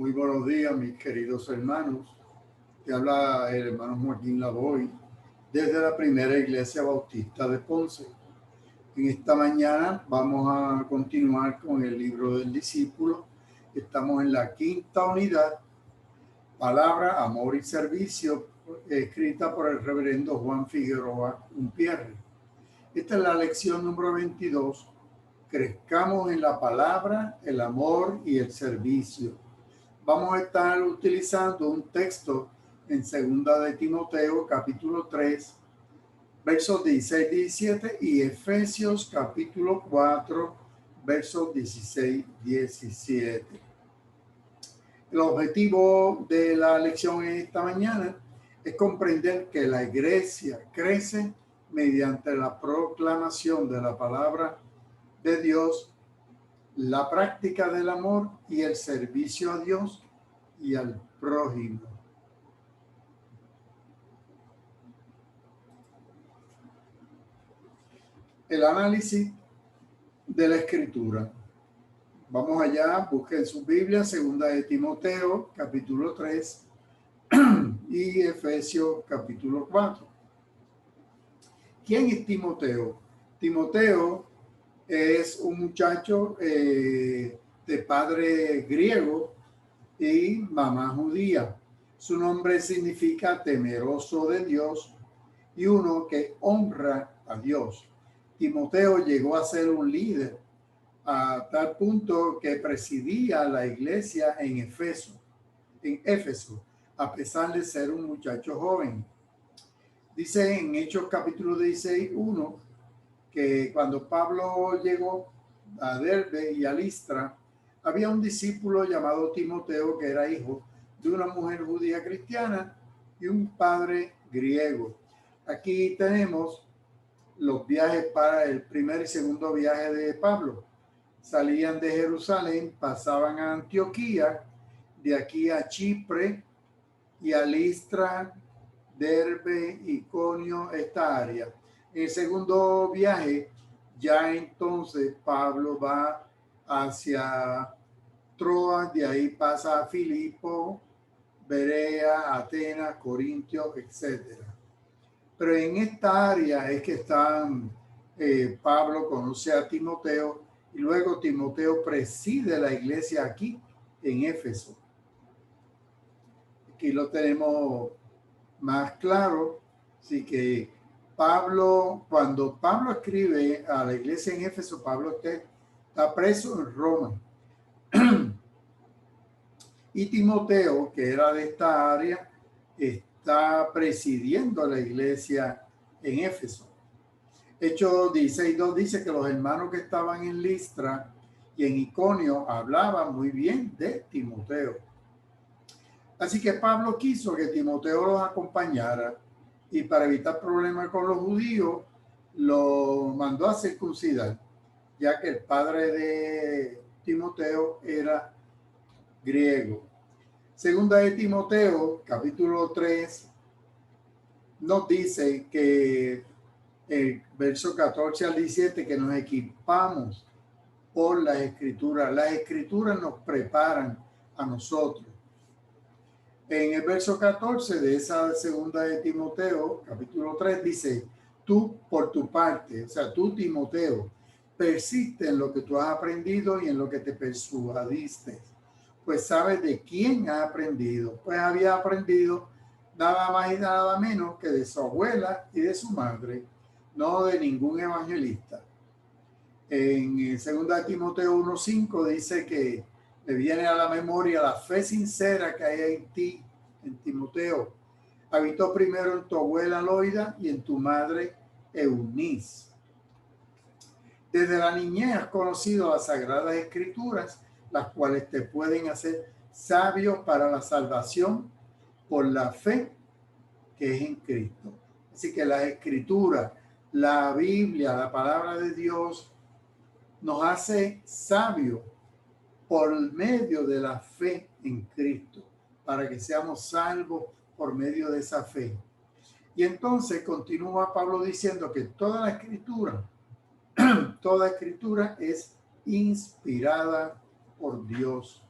Muy buenos días, mis queridos hermanos. Te habla el hermano Joaquín Lavoy desde la Primera Iglesia Bautista de Ponce. En esta mañana vamos a continuar con el libro del discípulo. Estamos en la quinta unidad, Palabra, Amor y Servicio, escrita por el reverendo Juan Figueroa Umpierre. Esta es la lección número 22. Crezcamos en la palabra, el amor y el servicio. Vamos a estar utilizando un texto en 2 de Timoteo, capítulo 3, versos 16 y 17, y Efesios, capítulo 4, versos 16 y 17. El objetivo de la lección esta mañana es comprender que la iglesia crece mediante la proclamación de la palabra de Dios, la práctica del amor y el servicio a Dios y al prójimo. El análisis de la escritura. Vamos allá, busquen su Biblia, 2 de Timoteo, capítulo 3 y Efesios, capítulo 4. ¿Quién es Timoteo? Timoteo es un muchacho de padre griego y mamá judía. Su nombre significa temeroso de Dios y uno que honra a Dios. Timoteo llegó a ser un líder a tal punto que presidía la iglesia en Éfeso, a pesar de ser un muchacho joven. Dice en Hechos capítulo 16:1 que cuando Pablo llegó a Derbe y a Listra, había un discípulo llamado Timoteo que era hijo de una mujer judía cristiana y un padre griego. Aquí tenemos los viajes para el primer y segundo viaje de Pablo. Salían de Jerusalén, pasaban a Antioquía, de aquí a Chipre y a Listra, Derbe, Iconio, esta área. En el segundo viaje, ya entonces Pablo va hacia Troas, de ahí pasa a Filipo, Berea, Atenas, Corintio, etc. Pero en esta área es que Pablo conoce a Timoteo y luego Timoteo preside la iglesia aquí en Éfeso. Aquí lo tenemos más claro. Así que cuando Pablo escribe a la iglesia en Éfeso, Pablo está preso en Roma. Y Timoteo, que era de esta área, está presidiendo la iglesia en Éfeso. Hechos 16:2 dice que los hermanos que estaban en Listra y en Iconio hablaban muy bien de Timoteo. Así que Pablo quiso que Timoteo los acompañara y para evitar problemas con los judíos lo mandó a circuncidar, ya que el padre de Timoteo era griego. Segunda de Timoteo, capítulo 3, nos dice que el verso 14 al 17 que nos equipamos por las escrituras. Las escrituras nos preparan a nosotros. En el verso 14 de esa segunda de Timoteo, capítulo 3, dice, tú por tu parte, o sea, tú Timoteo, persiste en lo que tú has aprendido y en lo que te persuadiste, pues sabes de quién ha aprendido. Pues había aprendido nada más y nada menos que de su abuela y de su madre, no de ningún evangelista. En 2 Timoteo 1:5 dice que le viene a la memoria la fe sincera que hay en ti, en Timoteo. Habitó primero en tu abuela Loida y en tu madre Eunice. Desde la niñez has conocido las sagradas escrituras, las cuales te pueden hacer sabio para la salvación por la fe que es en Cristo. Así que las escrituras, la Biblia, la palabra de Dios, nos hace sabios por medio de la fe en Cristo, para que seamos salvos por medio de esa fe. Y entonces continúa Pablo diciendo que toda escritura es inspirada por Dios.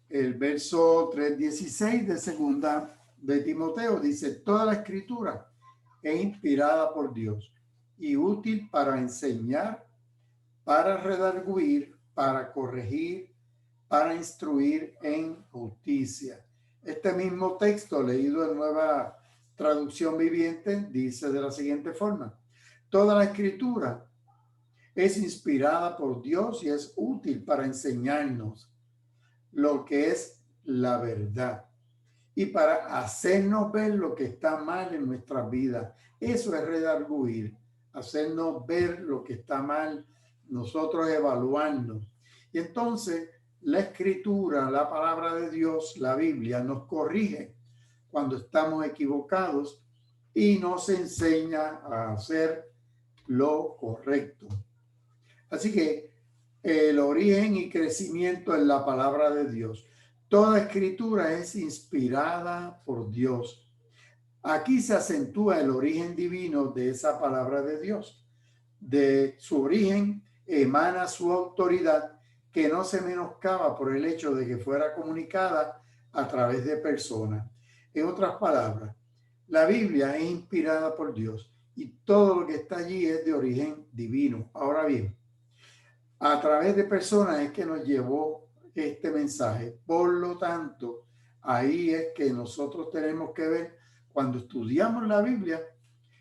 el verso 3:16 de segunda de Timoteo dice: toda la escritura es inspirada por Dios y útil para enseñar, para redarguir, para corregir, para instruir en justicia. Este mismo texto, leído en Nueva Traducción Viviente, dice de la siguiente forma: toda la escritura es inspirada por Dios y es útil para enseñarnos lo que es la verdad y para hacernos ver lo que está mal en nuestras vidas. Eso es redarguir, hacernos ver lo que está mal, nosotros evaluarnos. Y entonces la escritura, la palabra de Dios, la Biblia, nos corrige cuando estamos equivocados y nos enseña a hacer lo correcto. Así que el origen y crecimiento en la palabra de Dios. Toda escritura es inspirada por Dios. Aquí se acentúa el origen divino de esa palabra de Dios. De su origen emana su autoridad, que no se menoscaba por el hecho de que fuera comunicada a través de personas. En otras palabras, la Biblia es inspirada por Dios y todo lo que está allí es de origen divino. Ahora bien, a través de personas es que nos llevó este mensaje. Por lo tanto, ahí es que nosotros tenemos que ver, cuando estudiamos la Biblia,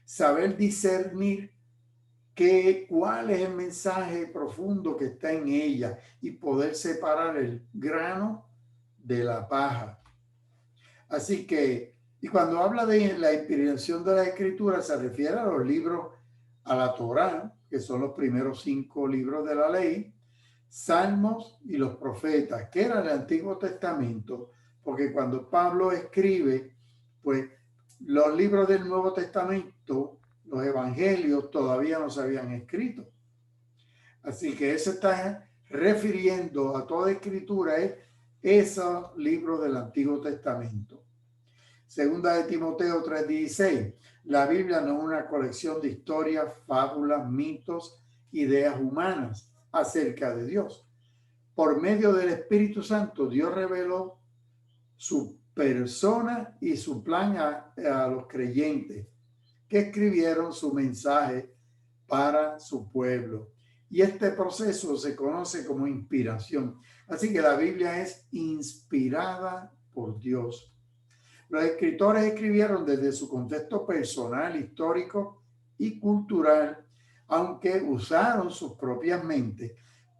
saber discernir cuál es el mensaje profundo que está en ella y poder separar el grano de la paja. Así que, y cuando habla de la inspiración de la Escritura, se refiere a los libros, a la Torá, que son los primeros 5 libros de la ley, Salmos y los profetas, que era el Antiguo Testamento, porque cuando Pablo escribe, pues los libros del Nuevo Testamento, los evangelios, todavía no se habían escrito. Así que eso está refiriendo a toda escritura, es esos libros del Antiguo Testamento. Segunda de Timoteo 3:16. La Biblia no es una colección de historias, fábulas, mitos, ideas humanas acerca de Dios. Por medio del Espíritu Santo, Dios reveló su persona y su plan a los creyentes que escribieron su mensaje para su pueblo. Y este proceso se conoce como inspiración. Así que la Biblia es inspirada por Dios. Los escritores escribieron desde su contexto personal, histórico y cultural, aunque usaron sus propias mentes,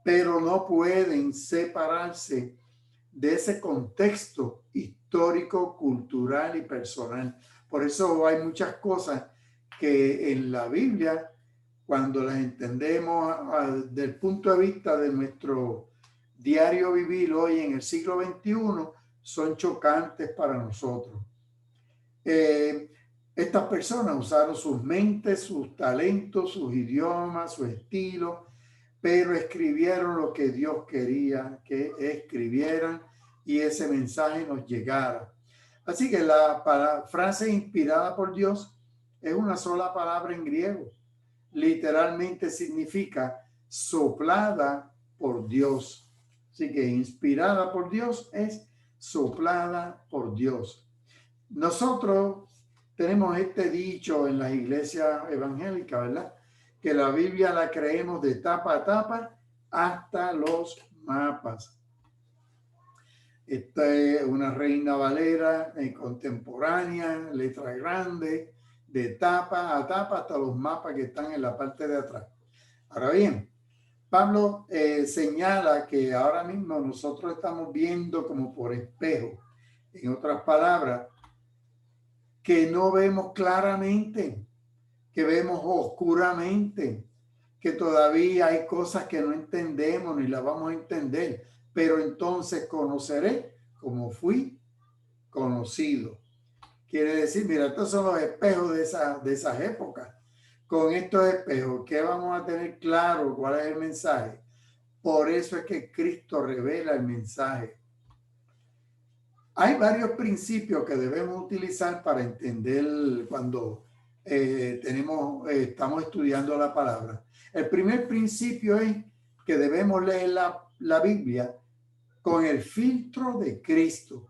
pero no pueden separarse de ese contexto histórico, cultural y personal. Por eso hay muchas cosas que en la Biblia, cuando las entendemos desde el punto de vista de nuestro diario vivir hoy en el siglo XXI, son chocantes para nosotros. Estas personas usaron sus mentes, sus talentos, sus idiomas, su estilo, pero escribieron lo que Dios quería que escribieran y ese mensaje nos llegara. Así que la frase inspirada por Dios es una sola palabra en griego. Literalmente significa soplada por Dios. Así que inspirada por Dios es soplada por Dios. Nosotros tenemos este dicho en las iglesias evangélicas, ¿verdad? Que la Biblia la creemos de tapa a tapa hasta los mapas. Esta es una Reina Valera contemporánea, letra grande, de tapa a tapa hasta los mapas que están en la parte de atrás. Ahora bien, Pablo señala que ahora mismo nosotros estamos viendo como por espejo. En otras palabras, que no vemos claramente, que vemos oscuramente, que todavía hay cosas que no entendemos ni las vamos a entender, pero entonces conoceré como fui conocido. Quiere decir, mira, estos son los espejos de esas épocas. Con estos espejos, ¿qué vamos a tener claro? ¿Cuál es el mensaje? Por eso es que Cristo revela el mensaje. Hay varios principios que debemos utilizar para entender cuando estamos estudiando la palabra. El primer principio es que debemos leer la Biblia con el filtro de Cristo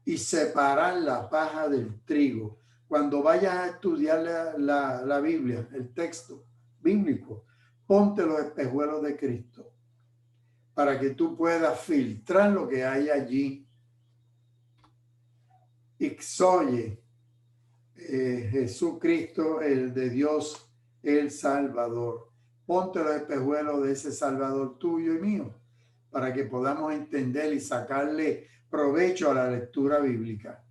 y separar la paja del trigo. Cuando vayas a estudiar la Biblia, el texto bíblico, ponte los espejuelos de Cristo para que tú puedas filtrar lo que hay allí. Ixoye, Jesucristo, el de Dios, el Salvador. Ponte los espejuelos de ese Salvador tuyo y mío para que podamos entender y sacarle provecho a la lectura bíblica.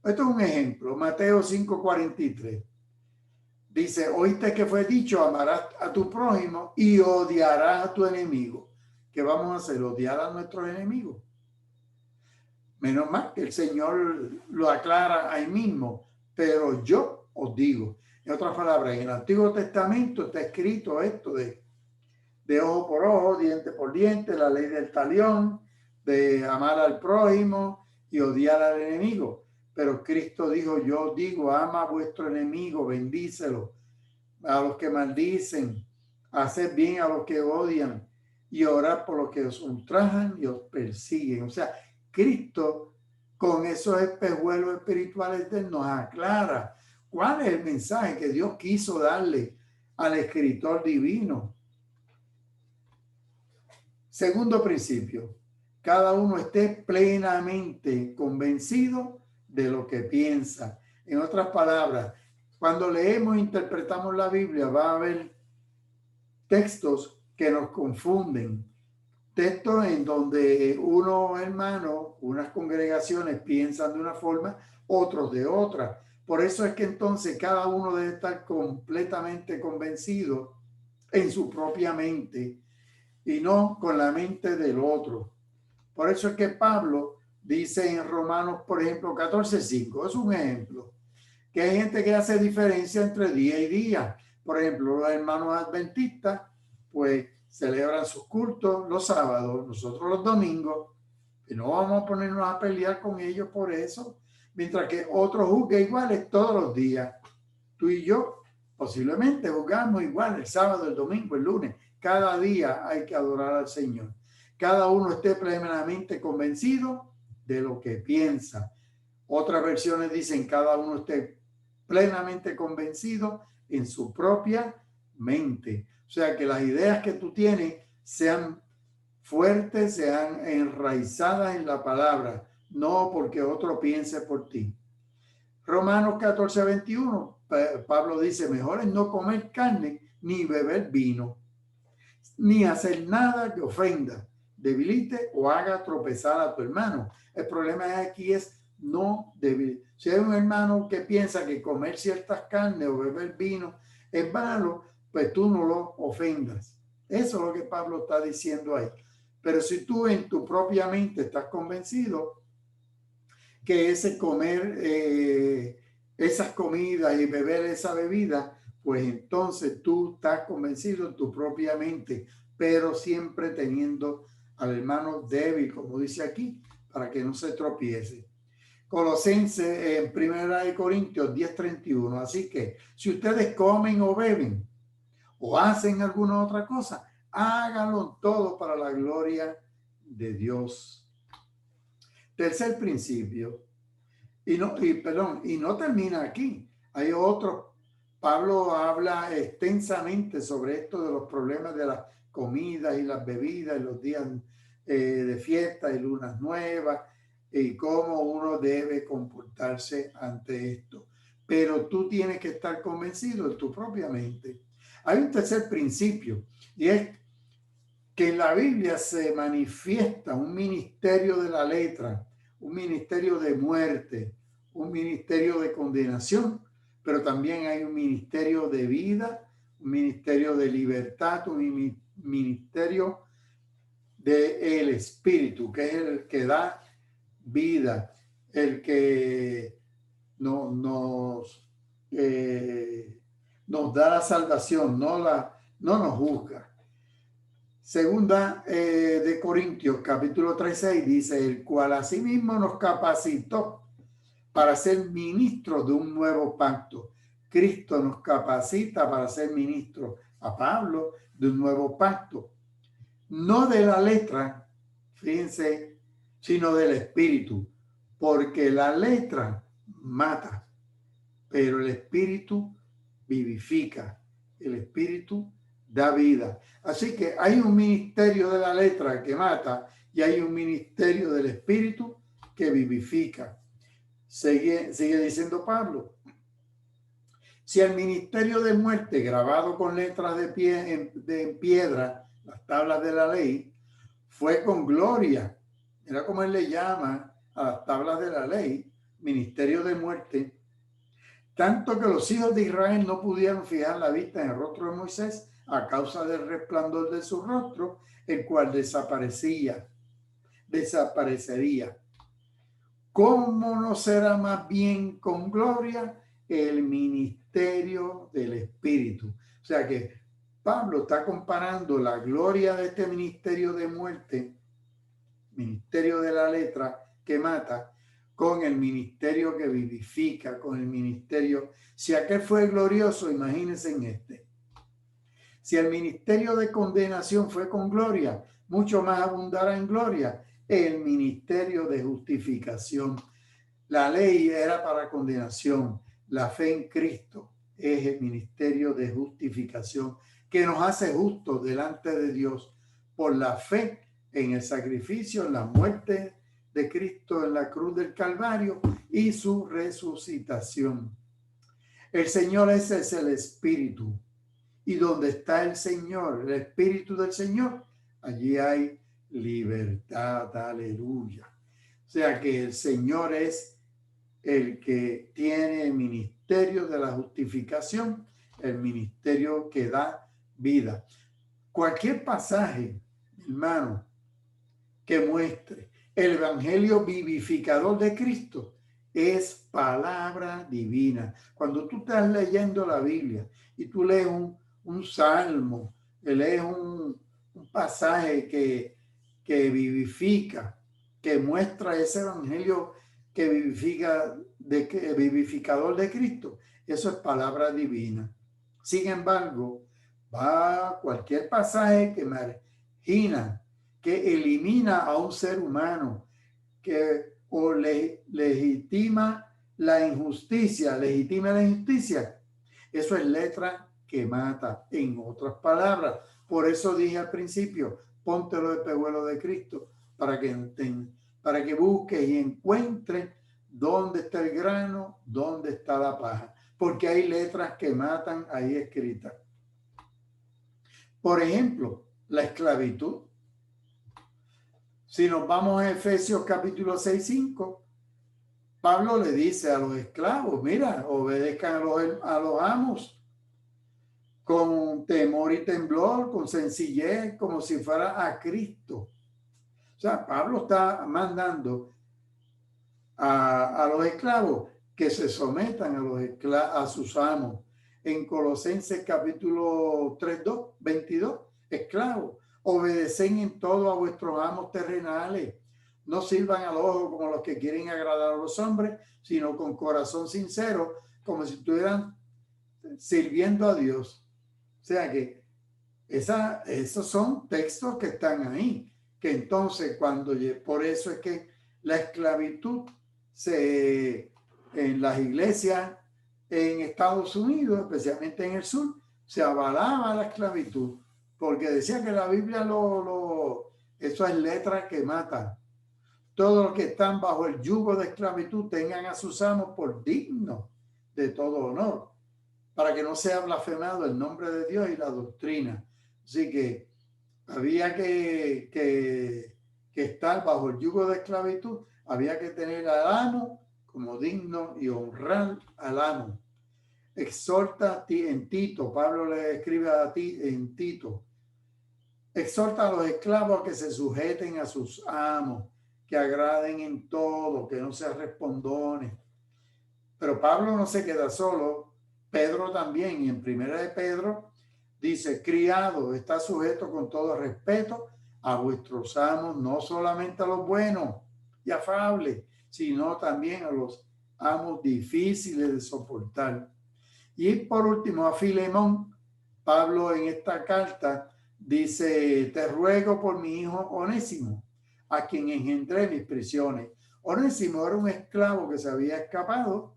Esto es un ejemplo. Mateo 5:43 dice: oíste que fue dicho, amarás a tu prójimo y odiarás a tu enemigo. ¿Qué vamos a hacer? Odiar a nuestros enemigos. Menos mal que el Señor lo aclara ahí mismo. Pero yo os digo, en otras palabras, en el Antiguo Testamento está escrito esto de ojo por ojo, diente por diente, la ley del talión, de amar al prójimo y odiar al enemigo. Pero Cristo dijo: yo digo, ama a vuestro enemigo, bendícelo, a los que maldicen, haced bien a los que odian y orad por los que os ultrajan y os persiguen. O sea, Cristo con esos espejuelos espirituales de él nos aclara cuál es el mensaje que Dios quiso darle al escritor divino. Segundo principio: cada uno esté plenamente convencido de lo que piensa. En otras palabras, cuando leemos e interpretamos la Biblia, va a haber textos que nos confunden. Textos en donde unos hermanos, unas congregaciones piensan de una forma, otros de otra. Por eso es que entonces cada uno debe estar completamente convencido en su propia mente y no con la mente del otro. Por eso es que Pablo dice en Romanos, por ejemplo, 14:5, es un ejemplo, que hay gente que hace diferencia entre día y día. Por ejemplo, los hermanos adventistas, pues celebran sus cultos los sábados, nosotros los domingos, y no vamos a ponernos a pelear con ellos por eso, mientras que otros juzgan iguales todos los días. Tú y yo posiblemente juzgamos igual el sábado, el domingo, el lunes. Cada día hay que adorar al Señor. Cada uno esté plenamente convencido de lo que piensa. Otras versiones dicen: cada uno esté plenamente convencido en su propia mente. O sea, que las ideas que tú tienes sean fuertes, sean enraizadas en la palabra, no porque otro piense por ti. Romanos 14:21, Pablo dice: mejor es no comer carne ni beber vino, ni hacer nada que ofenda, debilite o haga tropezar a tu hermano. El problema aquí es no debilitar. Si hay un hermano que piensa que comer ciertas carnes o beber vino es malo, pues tú no lo ofendas. Eso es lo que Pablo está diciendo ahí. Pero si tú en tu propia mente estás convencido que ese comer esas comidas y beber esa bebida, pues entonces tú estás convencido en tu propia mente, pero siempre teniendo al hermano débil, como dice aquí, para que no se tropiece. Colosenses en 1 Corintios 10:31. Así que si ustedes comen o beben o hacen alguna otra cosa, háganlo todo para la gloria de Dios. Tercer principio. Y no termina aquí. Hay otro. Pablo habla extensamente sobre esto de los problemas de las comidas y las bebidas, los días de fiesta y lunas nuevas, y cómo uno debe comportarse ante esto. Pero tú tienes que estar convencido en tu propia mente. Hay un tercer principio, y es que en la Biblia se manifiesta un ministerio de la letra, un ministerio de muerte, un ministerio de condenación, pero también hay un ministerio de vida, un ministerio de libertad, un ministerio del Espíritu, que es el que da vida, el que nos da la salvación, no nos juzga. Segunda de Corintios, capítulo 3:6 dice: el cual asimismo nos capacitó para ser ministros de un nuevo pacto. Cristo nos capacita para ser ministros a Pablo de un nuevo pacto, no de la letra, fíjense, sino del espíritu, porque la letra mata, pero el espíritu vivifica, el espíritu da vida. Así que hay un ministerio de la letra que mata y hay un ministerio del espíritu que vivifica. Sigue diciendo Pablo. Si el ministerio de muerte grabado con letras de piedra, las tablas de la ley, fue con gloria, era como él le llama a las tablas de la ley, ministerio de muerte, tanto que los hijos de Israel no pudieron fijar la vista en el rostro de Moisés a causa del resplandor de su rostro, el cual desaparecería. ¿Cómo no será más bien con gloria el ministerio del Espíritu? O sea que Pablo está comparando la gloria de este ministerio de muerte, ministerio de la letra que mata, con el ministerio que vivifica, con el ministerio. Si aquel fue glorioso, imagínense en este. Si el ministerio de condenación fue con gloria, mucho más abundará en gloria el ministerio de justificación. La ley era para condenación. La fe en Cristo es el ministerio de justificación que nos hace justos delante de Dios por la fe en el sacrificio, en la muerte de Cristo en la cruz del Calvario y su resucitación. El Señor es el Espíritu. Y donde está el Señor, el Espíritu del Señor, allí hay libertad. Aleluya. O sea que el Señor es el que tiene el ministerio de la justificación, el ministerio que da vida. Cualquier pasaje, hermano, que muestre el evangelio vivificador de Cristo es palabra divina. Cuando tú estás leyendo la Biblia y tú lees un salmo, lees un pasaje que vivifica, que muestra ese evangelio que vivifica, vivificador de Cristo, eso es palabra divina. Sin embargo, va cualquier pasaje que margina, que elimina a un ser humano, que legitima la injusticia, eso es letra que mata. En otras palabras, por eso dije al principio, póntelo de pejuelo de Cristo, para que busques y encuentres dónde está el grano, dónde está la paja, porque hay letras que matan ahí escritas. Por ejemplo, la esclavitud. Si nos vamos a Efesios capítulo 6:5, Pablo le dice a los esclavos, mira, obedezcan a los amos con temor y temblor, con sencillez, como si fuera a Cristo. O sea, Pablo está mandando a los esclavos que se sometan a sus amos. En Colosenses capítulo 3:22, esclavos, obedecen en todo a vuestros amos terrenales. No sirvan al ojo como los que quieren agradar a los hombres, sino con corazón sincero, como si estuvieran sirviendo a Dios. O sea que esos son textos que están ahí, que entonces por eso es que la esclavitud en las iglesias en Estados Unidos, especialmente en el sur, se avalaba la esclavitud, porque decía que la Biblia eso es letra que mata. Todos los que están bajo el yugo de esclavitud tengan a sus amos por dignos de todo honor, para que no sea blasfemado el nombre de Dios y la doctrina. Así que había que estar bajo el yugo de esclavitud, había que tener al amo como digno y honrar al amo. Exhorta en Tito, Pablo le escribe a ti en Tito, exhorta a los esclavos a que se sujeten a sus amos, que agraden en todo, que no sean respondones. Pero Pablo no se queda solo, Pedro también, y en Primera de Pedro dice, criado, está sujeto con todo respeto a vuestros amos, no solamente a los buenos y afables, sino también a los amos difíciles de soportar. Y por último, a Filemón, Pablo en esta carta dice, te ruego por mi hijo Onésimo, a quien engendré mis prisiones. Onésimo era un esclavo que se había escapado,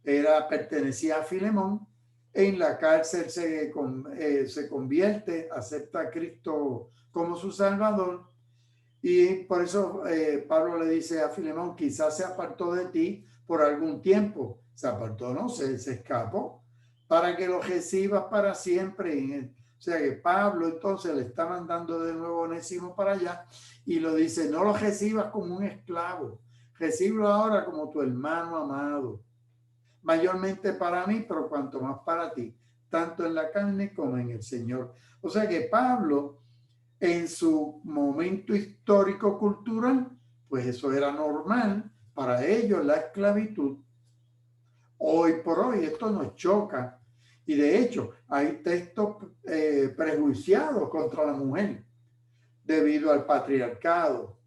pertenecía a Filemón. En la cárcel se convierte, acepta a Cristo como su Salvador, y por eso Pablo le dice a Filemón, quizás se apartó de ti por algún tiempo. Se apartó, no, se escapó, para que lo recibas para siempre. O sea que Pablo entonces le está mandando de nuevo a Onésimo para allá y lo dice, no lo recibas como un esclavo, recíbelo ahora como tu hermano amado, mayormente para mí, pero cuanto más para ti, tanto en la carne como en el Señor. O sea que Pablo, en su momento histórico cultural, pues eso era normal para ellos, la esclavitud. Hoy por hoy esto nos choca y de hecho hay textos prejuiciados contra la mujer debido al patriarcado.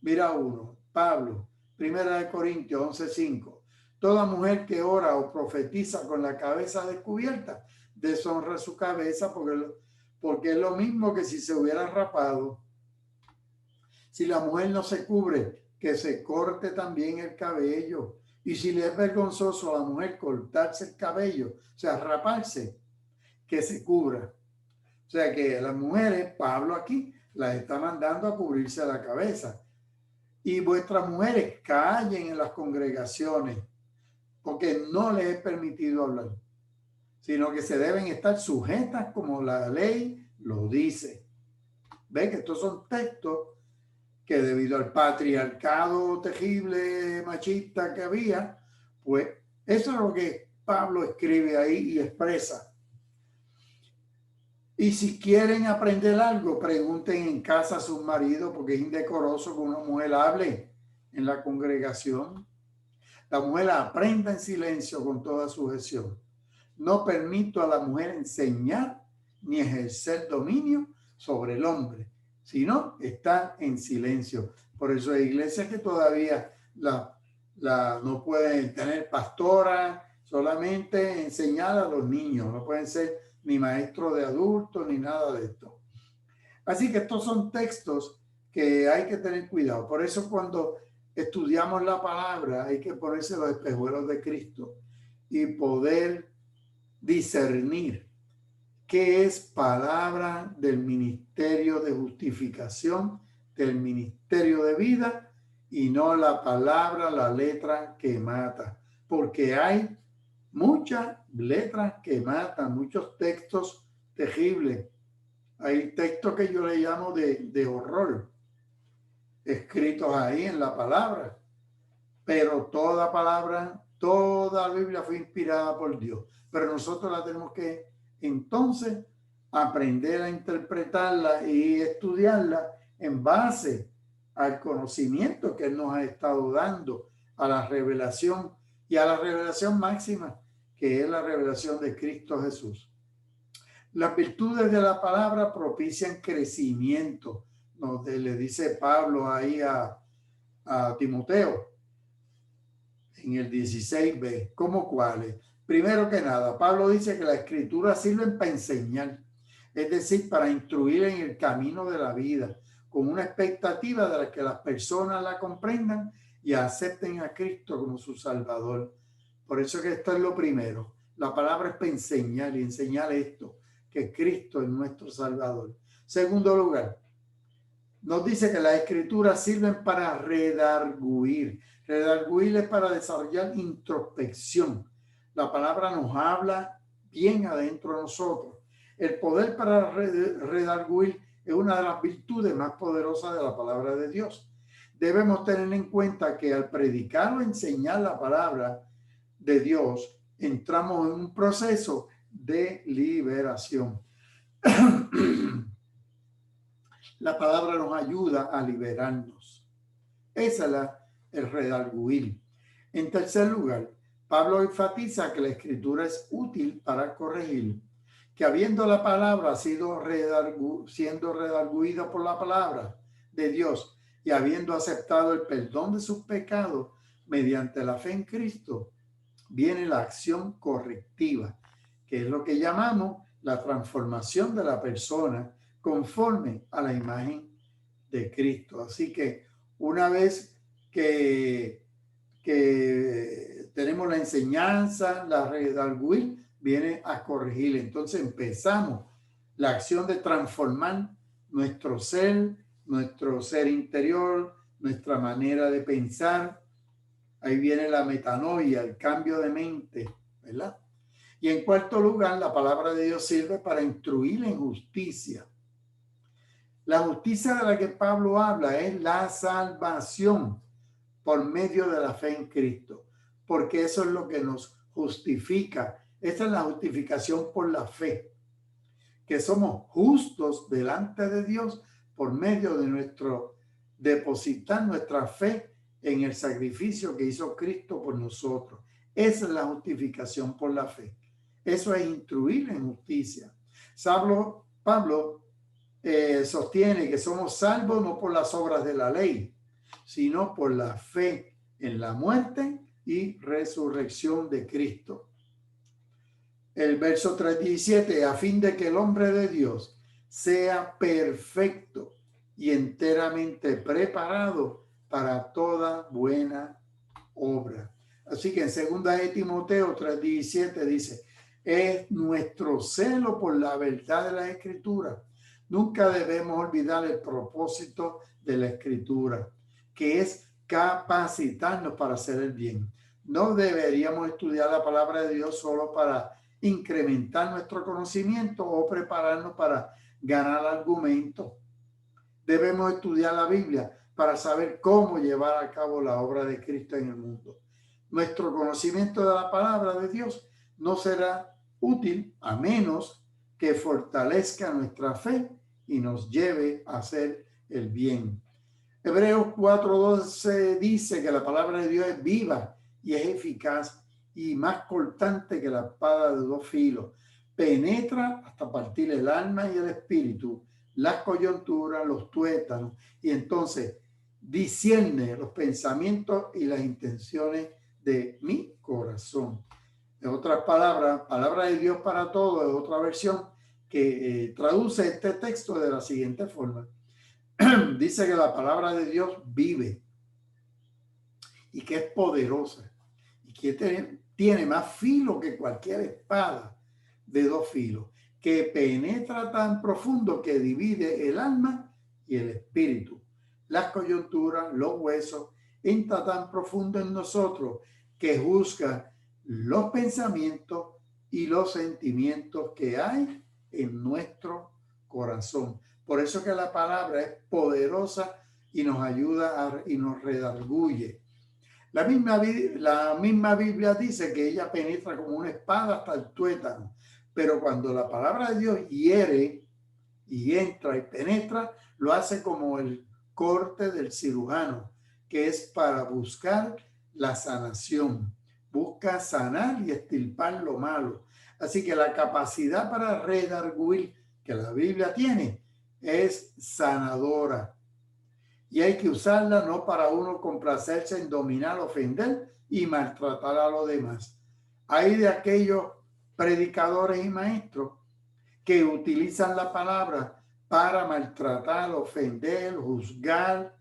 Mira uno, Pablo, 1 Corintios 11:5. Toda mujer que ora o profetiza con la cabeza descubierta deshonra su cabeza porque es lo mismo que si se hubiera rapado. Si la mujer no se cubre, que se corte también el cabello. Y si le es vergonzoso a la mujer cortarse el cabello, o sea, raparse, que se cubra. O sea que las mujeres, Pablo aquí, las está mandando a cubrirse la cabeza. Y vuestras mujeres callen en las congregaciones, porque no les es permitido hablar, sino que se deben estar sujetas como la ley lo dice. ¿Ven que estos son textos que debido al patriarcado terrible, machista que había, pues eso es lo que Pablo escribe ahí y expresa. Y si quieren aprender algo, pregunten en casa a sus maridos, porque es indecoroso que una mujer hable en la congregación. La mujer aprenda en silencio con toda sujeción. No permito a la mujer enseñar ni ejercer dominio sobre el hombre, sino está en silencio. Por eso hay iglesias que todavía no pueden tener pastora, solamente enseñar a los niños, no pueden ser ni maestros de adultos ni nada de esto. Así que estos son textos que hay que tener cuidado. Por eso cuando estudiamos la palabra hay que ponerse los espejuelos de Cristo y poder discernir qué es palabra del ministerio de justificación, del ministerio de vida, y no la palabra, la letra que mata. Porque hay muchas letras que matan, muchos textos terribles. Hay textos que yo le llamo de horror, escritos ahí en la palabra. Pero toda palabra, toda la Biblia fue inspirada por Dios. Pero nosotros la tenemos que entonces aprender a interpretarla y estudiarla en base al conocimiento que Él nos ha estado dando, a la revelación y a la revelación máxima, que es la revelación de Cristo Jesús. Las virtudes de la palabra propician crecimiento, le dice Pablo ahí a Timoteo en el 16b. ¿Cómo cuáles? Primero que nada, Pablo dice que la escritura sirve para enseñar, es decir, para instruir en el camino de la vida, con una expectativa de que las personas la comprendan y acepten a Cristo como su Salvador. Por eso que esto es lo primero. La palabra es para enseñar y enseñar esto, que Cristo es nuestro Salvador. Segundo lugar, nos dice que las escrituras sirven para redarguir. Redarguir es para desarrollar introspección. La palabra nos habla bien adentro de nosotros. El poder para redarguir es una de las virtudes más poderosas de la palabra de Dios. Debemos tener en cuenta que al predicar o enseñar la palabra de Dios, entramos en un proceso de liberación. La palabra nos ayuda a liberarnos. Esa es el redarguir. En tercer lugar, Pablo enfatiza que la escritura es útil para corregir, que habiendo la palabra siendo redarguida por la palabra de Dios y habiendo aceptado el perdón de sus pecados mediante la fe en Cristo, viene la acción correctiva, que es lo que llamamos la transformación de la persona conforme a la imagen de Cristo. Así que una vez que tenemos la enseñanza, la redarguir viene a corregir. Entonces empezamos la acción de transformar nuestro ser interior, nuestra manera de pensar. Ahí viene la metanoia, el cambio de mente, ¿verdad? Y en cuarto lugar, la palabra de Dios sirve para instruir en justicia. La justicia de la que Pablo habla es la salvación por medio de la fe en Cristo, porque eso es lo que nos justifica. Esta es la justificación por la fe, que somos justos delante de Dios por medio de nuestro depositar nuestra fe en el sacrificio que hizo Cristo por nosotros. Esa es la justificación por la fe. Eso es instruir en justicia. Pablo sostiene que somos salvos no por las obras de la ley, sino por la fe en la muerte y resurrección de Cristo. El verso 3:17, a fin de que el hombre de Dios sea perfecto y enteramente preparado para toda buena obra. Así que en 2 de Timoteo 3:17 dice, es nuestro celo por la verdad de la Escritura. Nunca debemos olvidar el propósito de la Escritura, que es capacitarnos para hacer el bien. No deberíamos estudiar la palabra de Dios solo para incrementar nuestro conocimiento o prepararnos para ganar argumentos. Debemos estudiar la Biblia para saber cómo llevar a cabo la obra de Cristo en el mundo. Nuestro conocimiento de la palabra de Dios no será útil a menos que fortalezca nuestra fe y nos lleve a hacer el bien. Hebreos 4:12 dice que la palabra de Dios es viva y es eficaz y más cortante que la espada de dos filos. Penetra hasta partir el alma y el espíritu, las coyunturas, los tuétanos, y entonces discierne los pensamientos y las intenciones de mi corazón. En otras palabras, palabra de Dios para todos es otra versión que traduce este texto de la siguiente forma. Dice que la palabra de Dios vive y que es poderosa y que tiene más filo que cualquier espada de dos filos, que penetra tan profundo que divide el alma y el espíritu, las coyunturas, los huesos, entra tan profundo en nosotros que juzga los pensamientos y los sentimientos que hay en nuestro corazón. Por eso que la palabra es poderosa y nos ayuda y nos redarguye. La misma Biblia dice que ella penetra como una espada hasta el tuétano, pero cuando la palabra de Dios hiere y entra y penetra, lo hace como el corte del cirujano, que es para buscar la sanación. Busca sanar y extirpar lo malo. Así que la capacidad para redarguir que la Biblia tiene es sanadora. Y hay que usarla no para uno complacerse en dominar, ofender y maltratar a los demás. Hay de aquellos predicadores y maestros que utilizan la palabra para maltratar, ofender, juzgar,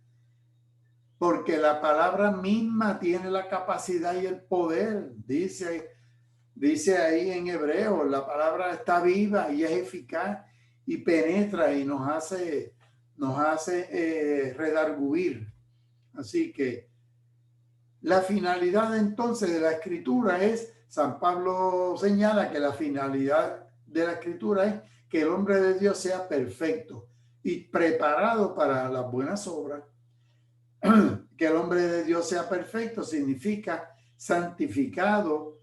porque la palabra misma tiene la capacidad y el poder. Dice ahí en hebreo, la palabra está viva y es eficaz y penetra y nos hace redarguir. Así que la finalidad entonces de la escritura es, San Pablo señala que la finalidad de la escritura es que el hombre de Dios sea perfecto y preparado para las buenas obras. Que el hombre de Dios sea perfecto significa santificado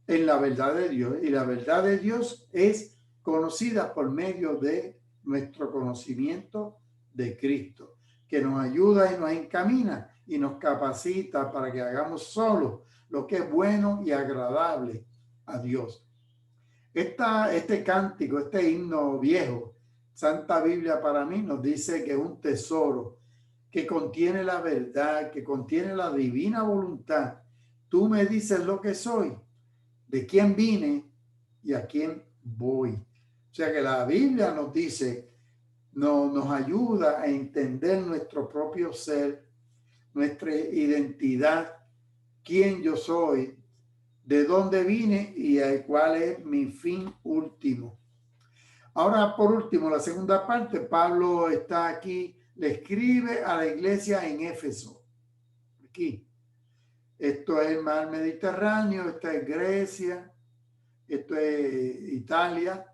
en la verdad de Dios, y la verdad de Dios es conocida por medio de nuestro conocimiento de Cristo, que nos ayuda y nos encamina y nos capacita para que hagamos solo lo que es bueno y agradable a Dios. Este cántico, este himno viejo, Santa Biblia para mí, nos dice que es un tesoro que contiene la verdad, que contiene la divina voluntad. Tú me dices lo que soy, de quién vine y a quién voy. O sea que la Biblia nos dice nos ayuda a entender nuestro propio ser, nuestra identidad, quién yo soy, de dónde vine y cuál es mi fin último. Ahora, por último, la segunda parte, Pablo está aquí, le escribe a la iglesia en Éfeso. Aquí. Esto es el mar Mediterráneo, esta es Grecia, esto es Italia.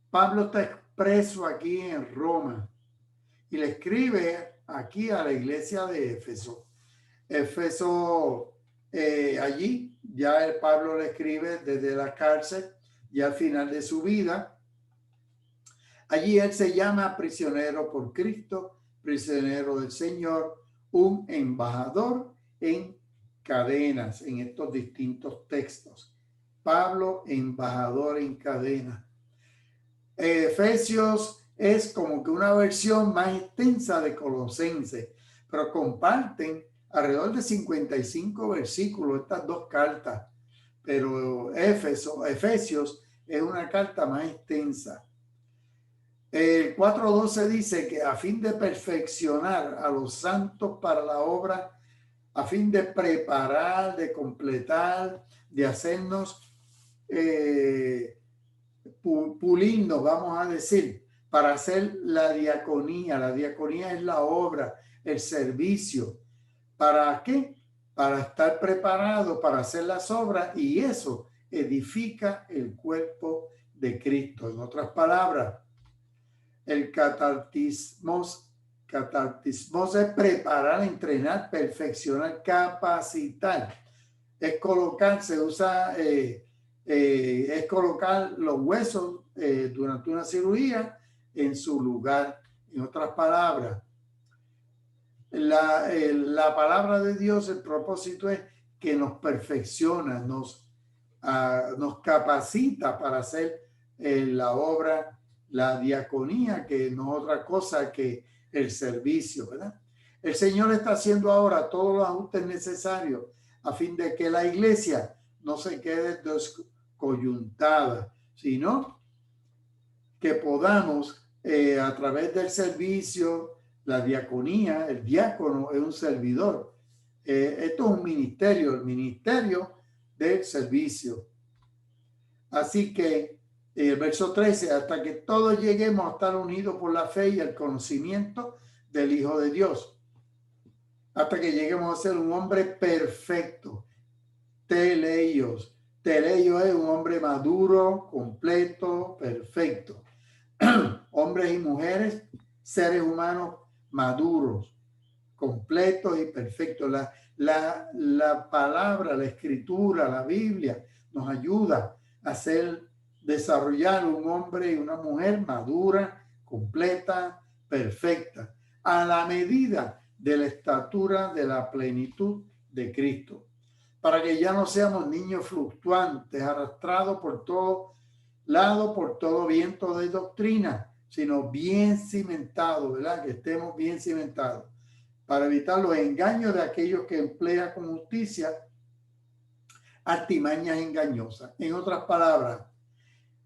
Pablo está expreso aquí en Roma y le escribe aquí a la iglesia de Éfeso. Éfeso, allí ya el Pablo le escribe desde la cárcel y al final de su vida. Allí él se llama prisionero por Cristo, prisionero del Señor, un embajador en cadenas en estos distintos textos. Pablo, embajador en cadenas. Efesios es como que una versión más extensa de Colosenses, pero comparten alrededor de 55 versículos estas dos cartas, pero Efesios es una carta más extensa. El 4:12 dice que a fin de perfeccionar a los santos para la obra, a fin de preparar, de completar, de hacernos pulirnos, vamos a decir, para hacer la diaconía. La diaconía es la obra, el servicio. ¿Para qué? Para estar preparado para hacer las obras, y eso edifica el cuerpo de Cristo. En otras palabras, el catartismo es preparar, entrenar, perfeccionar, capacitar. Es colocar, se usa, es colocar los huesos durante una cirugía en su lugar. En otras palabras, la palabra de Dios, el propósito es que nos perfecciona, nos capacita para hacer la obra, la diaconía, que no es otra cosa que el servicio, ¿verdad? El Señor está haciendo ahora todos los ajustes necesarios a fin de que la iglesia no se quede descoyuntada, sino que podamos, a través del servicio, la diaconía, el diácono es un servidor. Esto es un ministerio, el ministerio del servicio. Así que el verso 13, hasta que todos lleguemos a estar unidos por la fe y el conocimiento del Hijo de Dios. Hasta que lleguemos a ser un hombre perfecto. Teleios. Teleios es un hombre maduro, completo, perfecto. Hombres y mujeres, seres humanos maduros, completos y perfectos. La palabra, la escritura, la Biblia nos ayuda a desarrollar un hombre y una mujer madura, completa, perfecta, a la medida de la estatura de la plenitud de Cristo, para que ya no seamos niños fluctuantes, arrastrados por todo lado, por todo viento de doctrina, sino bien cimentados, ¿verdad? Que estemos bien cimentados, para evitar los engaños de aquellos que emplean con justicia artimañas engañosas. En otras palabras,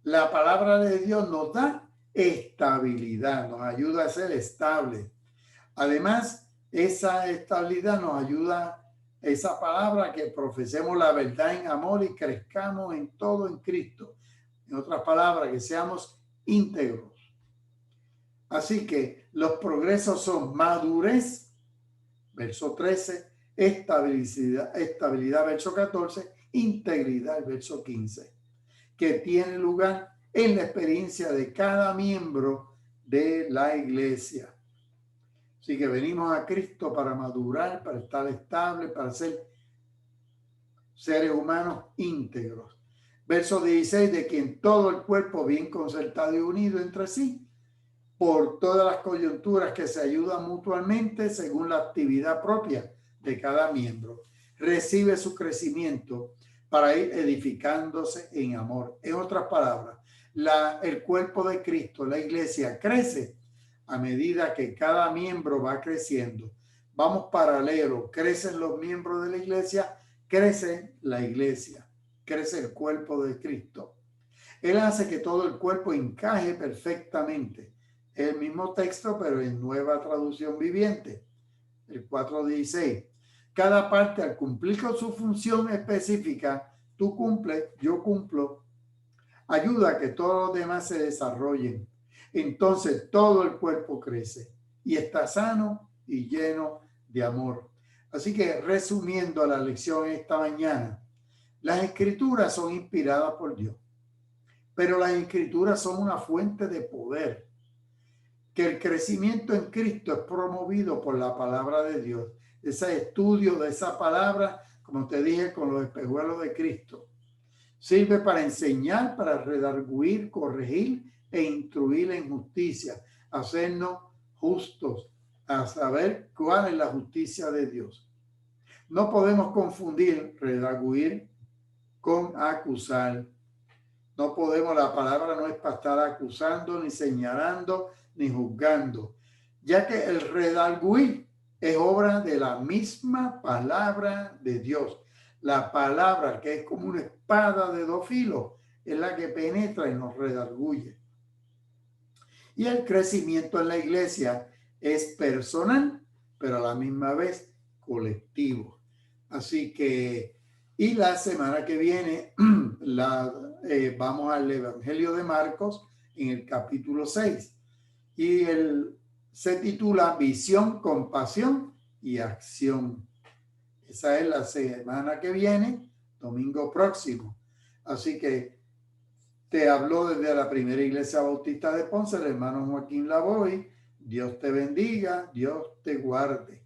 la palabra de Dios nos da estabilidad, nos ayuda a ser estables. Además, esa estabilidad nos ayuda, esa palabra, que profesemos la verdad en amor y crezcamos en todo en Cristo. En otras palabras, que seamos íntegros. Así que los progresos son madurez, verso 13, estabilidad, verso 14, integridad, verso 15, que tiene lugar en la experiencia de cada miembro de la iglesia. Así que venimos a Cristo para madurar, para estar estable, para ser seres humanos íntegros. Verso 16, de quien todo el cuerpo bien concertado y unido entre sí, por todas las coyunturas que se ayudan mutuamente según la actividad propia de cada miembro, recibe su crecimiento para ir edificándose en amor. En otras palabras, el cuerpo de Cristo, la iglesia, crece a medida que cada miembro va creciendo. Vamos paralelo, crecen los miembros de la iglesia, crece la iglesia, crece el cuerpo de Cristo. Él hace que todo el cuerpo encaje perfectamente Es el mismo texto, pero en Nueva Traducción Viviente, el 4:16. Cada parte al cumplir con su función específica, tú cumples, yo cumplo, ayuda a que todos los demás se desarrollen. Entonces todo el cuerpo crece y está sano y lleno de amor. Así que resumiendo la lección esta mañana, las escrituras son inspiradas por Dios, pero las escrituras son una fuente de poder. Que el crecimiento en Cristo es promovido por la palabra de Dios. Ese estudio de esa palabra, como te dije, con los espejuelos de Cristo, sirve para enseñar, para redarguir, corregir e instruir en justicia, hacernos justos, a saber cuál es la justicia de Dios. No podemos confundir redarguir con acusar. No podemos, la palabra no es para estar acusando, ni señalando, ni juzgando, ya que el redarguir es obra de la misma palabra de Dios. La palabra, que es como una espada de dos filos, es la que penetra y nos redarguye. Y el crecimiento en la iglesia es personal, pero a la misma vez colectivo. Así que, y la semana que viene vamos al Evangelio de Marcos en el capítulo 6. Y se titula Visión, Compasión y Acción. Esa es la semana que viene, domingo próximo. Así que te habló desde la Primera Iglesia Bautista de Ponce, el hermano Joaquín Lavoy. Dios te bendiga, Dios te guarde.